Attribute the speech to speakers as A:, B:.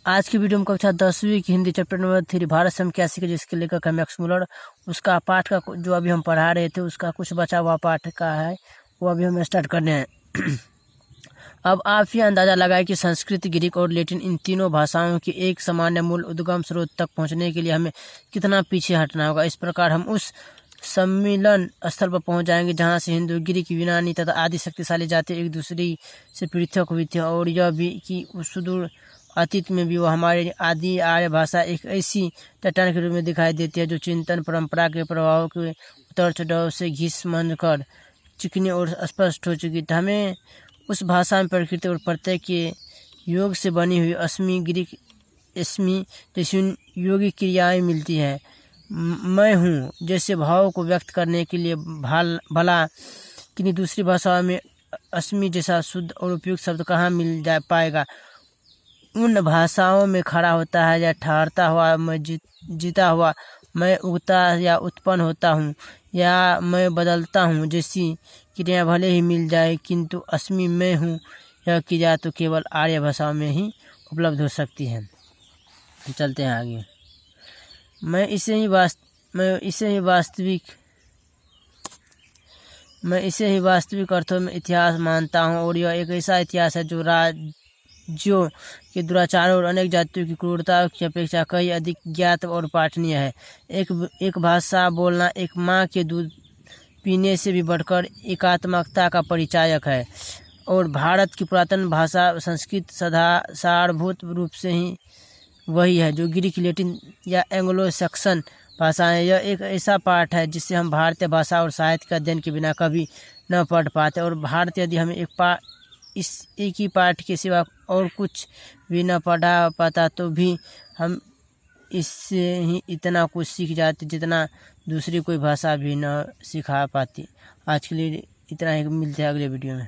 A: आज की वीडियो में कक्षा 10वीं की हिंदी चैप्टर नंबर 3 भारत सम कैसे के जिसके लेखक है मैक्स मुलर। उसका पाठ का जो अभी हम पढ़ा रहे थे उसका कुछ बचा हुआ पाठ का है, वो अभी हम स्टार्ट करने हैं। अब आप ये अंदाज़ा लगाएं कि संस्कृत, ग्रीक और लैटिन इन तीनों भाषाओं की एक सामान्य मूल उद्गम स्रोत तक पहुंचने के लिए हमें कितना पीछे हटना होगा। इस प्रकार हम उस सम्मिलन स्थल पर पहुंच जाएंगे जहां से हिंदू, ग्रीक, यूनानी तथा आदि शक्तिशाली जाति एक दूसरे से पृथक हुई थी, और यह भी कि उस सुदूर अतीत में भी वो हमारी आदि आर्य भाषा एक ऐसी चट्टान के रूप में दिखाई देती है जो चिंतन परंपरा के प्रभाव के उतार चढ़ाव से घिस मन कर चिकनी और स्पष्ट हो चुकी थी। हमें उस भाषा में प्रकृति और प्रत्यय के योग से बनी हुई अस्मि, ग्रीक अस्मि जैसी योगिक क्रियाएं मिलती है। मैं हूँ जैसे भाव को व्यक्त करने के लिए भला किन्हीं दूसरी भाषाओं में अस्मि जैसा शुद्ध और उपयुक्त शब्द कहाँ मिल जा पाएगा। उन भाषाओं में खड़ा होता है या ठहरता हुआ मैं जीता हुआ, मैं उगता या उत्पन्न होता हूँ या मैं बदलता हूँ जैसी क्रिया भले ही मिल जाए, किंतु अस्मि मैं हूँ यह क्रिया तो केवल आर्य भाषाओं में ही उपलब्ध हो सकती है। चलते हैं आगे। मैं इसे ही वास्तविक अर्थों में इतिहास मानता हूँ, और यह एक ऐसा इतिहास है जो राज्यों के दुराचारों और अनेक जातियों की क्रूरता की अपेक्षा कहीं अधिक ज्ञात और पाठनीय है। एक भाषा बोलना एक माँ के दूध पीने से भी बढ़कर एकात्मकता का परिचायक है, और भारत की पुरातन भाषा संस्कृत सारभूत रूप से ही वही है जो ग्रीक, लैटिन या एंग्लो सैक्सन भाषाएं। यह एक ऐसा पाठ है जिसे हम भारतीय भाषा और साहित्य के अध्ययन के बिना कभी न पढ़ पाते, और भारत यदि हमें इस एक ही पाठ के सिवा और कुछ भी न पढ़ा पाता तो भी हम इससे ही इतना कुछ सीख जाते जितना दूसरी कोई भाषा भी न सिखा पाती। आज के लिए इतना ही, मिलते हैं अगले वीडियो में।